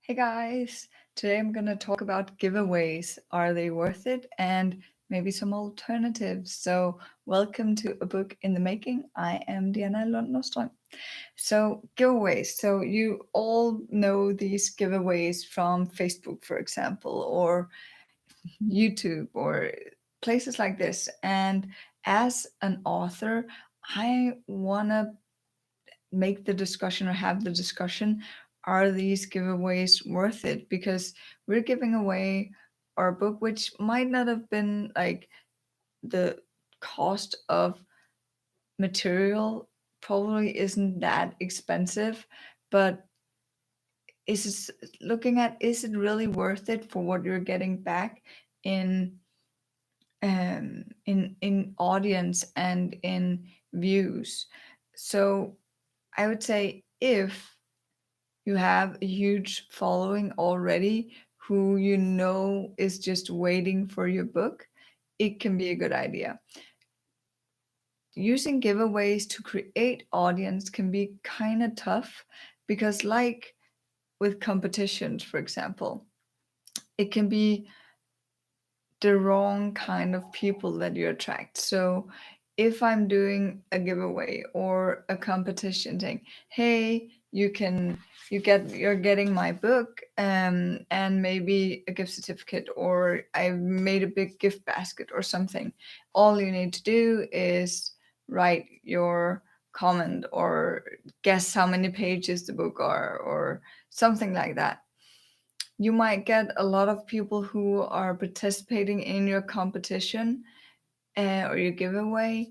Hey guys, today I'm going to talk about giveaways. Are they worth it? And maybe some alternatives. So, welcome to A Book in the Making. I am Diana Lundström. So, giveaways. So, you all know these giveaways from Facebook, for example, or YouTube, or places like this. And as an author, I want to make the discussion or have the discussion, are these giveaways worth it? Because we're giving away our book, which might not have been like the cost of material, probably isn't that expensive, but is it really worth it for what you're getting back in in audience and in views? So I would say, if you have a huge following already who you know is just waiting for your book, it can be a good idea. Using giveaways to create audience can be kind of tough because, like with competitions, for example, it can be the wrong kind of people that you attract. So if I'm doing a giveaway or a competition saying, hey, you're getting my book, and maybe a gift certificate, or I made a big gift basket or something, all you need to do is write your comment or guess how many pages the book are, or something like that. You might get a lot of people who are participating in your competition, or your giveaway,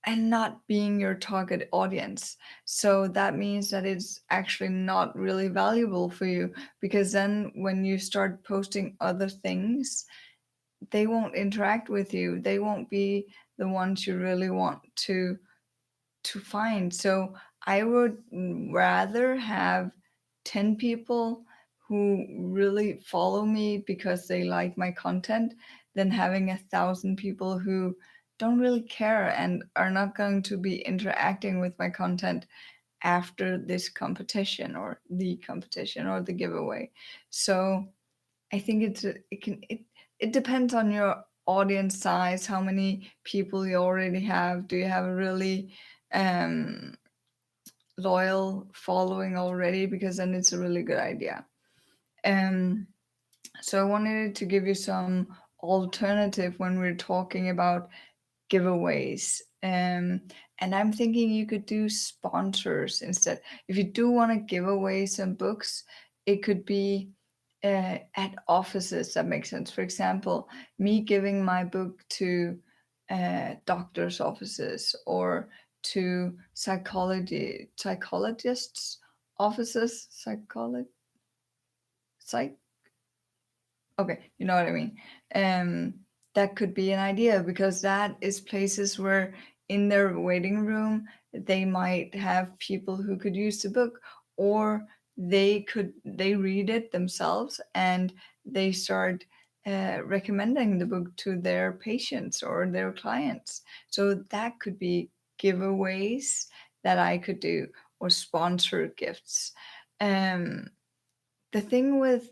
and not being your target audience. So that means that it's actually not really valuable for you, because then when you start posting other things, they won't interact with you. They won't be the ones you really want to find. So I would rather have 10 people who really follow me because they like my content than having 1,000 people who don't really care and are not going to be interacting with my content after this competition or the giveaway. So I think it depends on your audience size, how many people you already have. Do you have a really um, loyal following already? Because then it's a really good idea. Um, so I wanted to give you some alternative when we're talking about giveaways. And I'm thinking you could do sponsors instead. If you do want to give away some books, it could be at offices. That makes sense. For example, me giving my book to doctors' offices, or to psychologists' offices, psych. Okay, you know what I mean. Um, that could be an idea, because that is places where in their waiting room they might have people who could use the book, or they read it themselves and they start recommending the book to their patients or their clients. So that could be giveaways that I could do, or sponsor gifts. Um, the thing with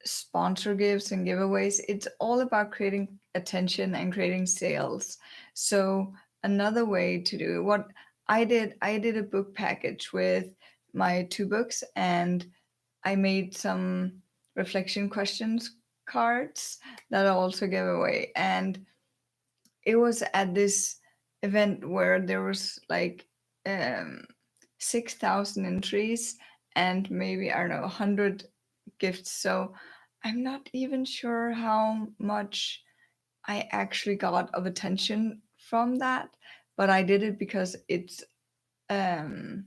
sponsor gifts and giveaways, it's all about creating attention and creating sales. So another way to do it, what I did a book package with my two books, and I made some reflection questions cards that I also gave away. And it was at this event where there was like um 6,000 entries, and maybe, I don't know, 100 gifts. So I'm not even sure how much I actually got of attention from that, but I did it because um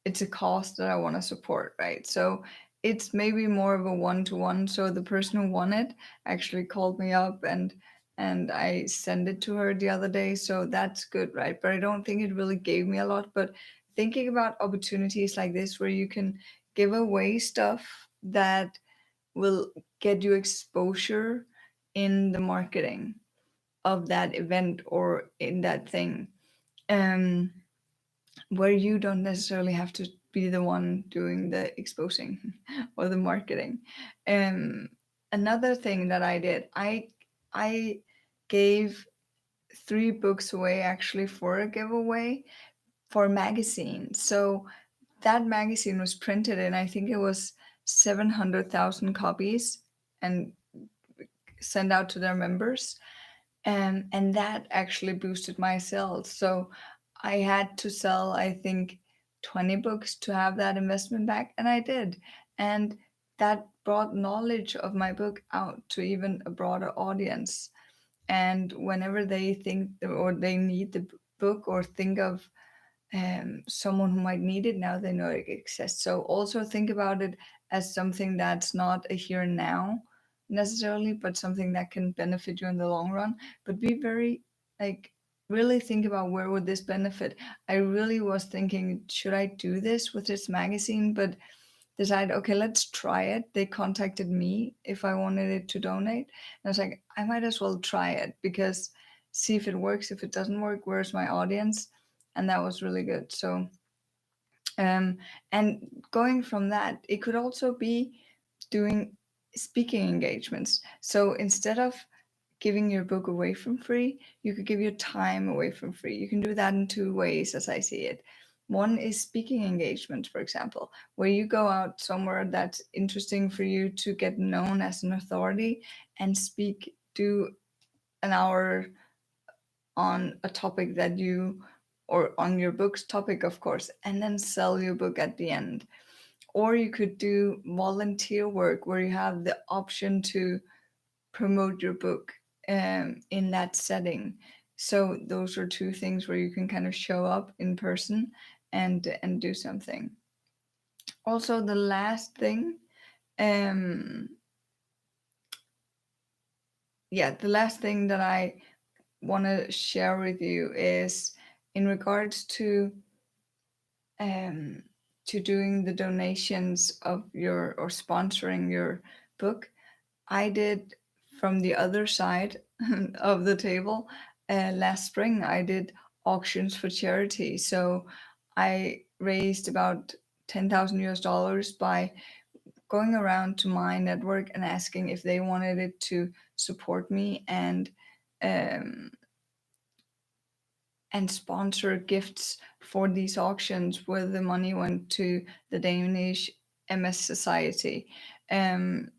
it's a cause that I want to support, right? So it's maybe more of a one-to-one. So the person who won it actually called me up, and I sent it to her the other day. So that's good, right? But I don't think it really gave me a lot. But thinking about opportunities like this where you can give away stuff that will get you exposure in the marketing of that event or in that thing, um, where you don't necessarily have to be the one doing the exposing or the marketing. Um, Another thing that I did, I gave 3 books away actually for a giveaway for a magazine. So that magazine was printed in, I think it was 700,000 copies and sent out to their members. And that actually boosted my sales. So I had to sell, I think, 20 books to have that investment back, and I did. And that brought knowledge of my book out to even a broader audience. And whenever they think or they need the book or think of someone who might need it, now they know it exists. So also think about it as something that's not a here and now necessarily, but something that can benefit you in the long run. But be very, like, really think about where would this benefit. I really was thinking, should I do this with this magazine? But decided, okay, let's try it. They contacted me if I wanted it to donate. And I was like, I might as well try it, because see if it works. If it doesn't work, where's my audience? And that was really good. So, and going from that, it could also be doing speaking engagements. So instead of giving your book away from free, you could give your time away from free. You can do that in 2 ways, as I see it. One is speaking engagement, for example, where you go out somewhere that's interesting for you to get known as an authority and speak, do an hour on a topic that you, or on your book's topic, of course, and then sell your book at the end. Or you could do volunteer work where you have the option to promote your book in that setting. So those are 2 things where you can kind of show up in person and do something. Also, the last thing, um, the last thing that I want to share with you is in regards um, to doing the donations of your, or sponsoring your book. I did from the other side of the table. Last spring, I did auctions for charity. So I raised about $10,000 by going around to my network and asking if they wanted it to support me um, and sponsor gifts for these auctions, where the money went to the Danish MS Society. And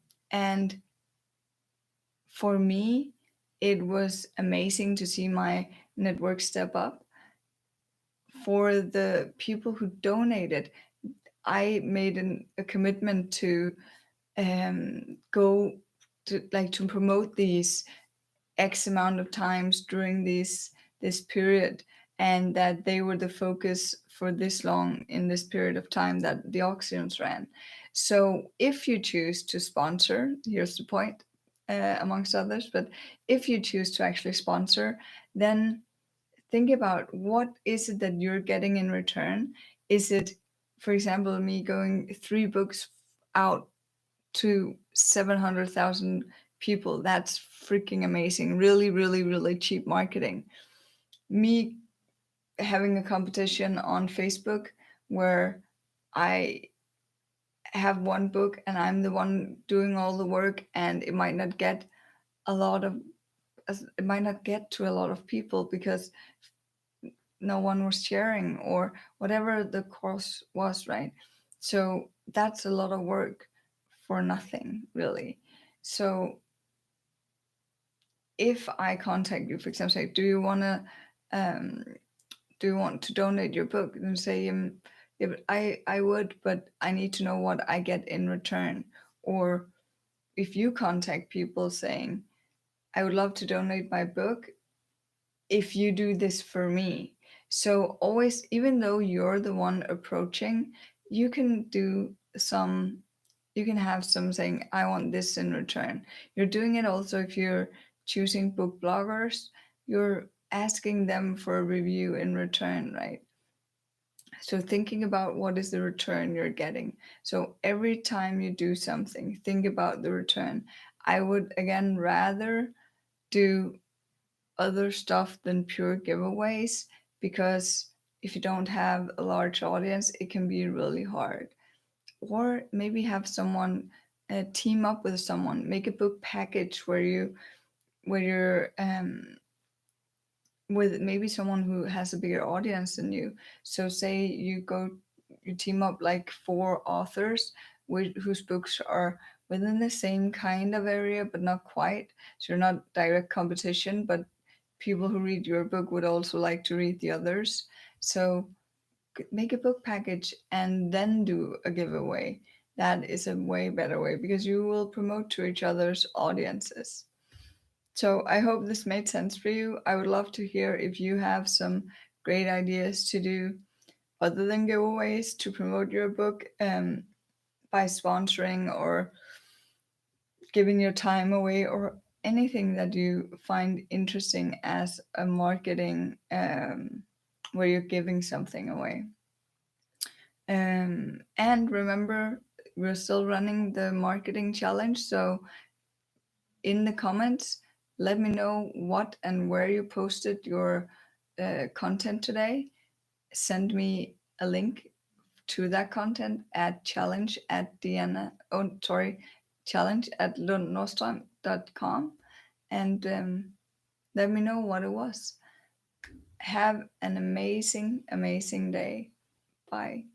for me, it was amazing to see my network step up. For the people who donated, I made a commitment to go to, like, to promote these X amount of times during this period, and that they were the focus for this long in this period of time that the auctions ran. So if you choose to sponsor, here's the point, amongst others, but if you choose to actually sponsor, then think about what is it that you're getting in return. Is it, for example, me going 3 books out to 700,000 people? That's freaking amazing. Really, really, really cheap marketing. Me having a competition on Facebook where I have 1 book and I'm the one doing all the work, and it might not get a lot of, it might not get to a lot of people because no one was sharing or whatever the course was, right? So that's a lot of work for nothing, really. So if I contact you, for example, say, um, do you want to donate your book? And say, yeah, but I would, but I need to know what I get in return. Or if you contact people saying, I would love to donate my book if you do this for me. So always, even though you're the one approaching, you can do some, you can have some saying, I want this in return. You're doing it also if you're choosing book bloggers, you're asking them for a review in return, right? So thinking about what is the return you're getting. So every time you do something, think about the return. I would again rather do other stuff than pure giveaways, because if you don't have a large audience, it can be really hard. Or maybe have someone team up with someone, make a book package where you're with maybe someone who has a bigger audience than you. So say you team up like four authors whose books are within the same kind of area but not quite. So you're not direct competition, but people who read your book would also like to read the others. So make a book package and then do a giveaway. That is a way better way because you will promote to each other's audiences. So I hope this made sense for you. I would love to hear if you have some great ideas to do other than giveaways to promote your book, by sponsoring or giving your time away, or anything that you find interesting as a marketing, where you're giving something away. And remember, we're still running the marketing challenge. So in the comments, let me know what and where you posted your content today. Send me a link to that content at challenge at Diana. Oh, sorry, challenge at lundnostrom.com, and let me know what it was. Have an amazing, amazing day. Bye.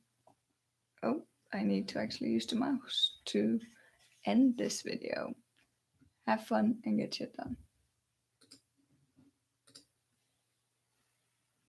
Oh, I need to actually use the mouse to end this video. Have fun and get shit done.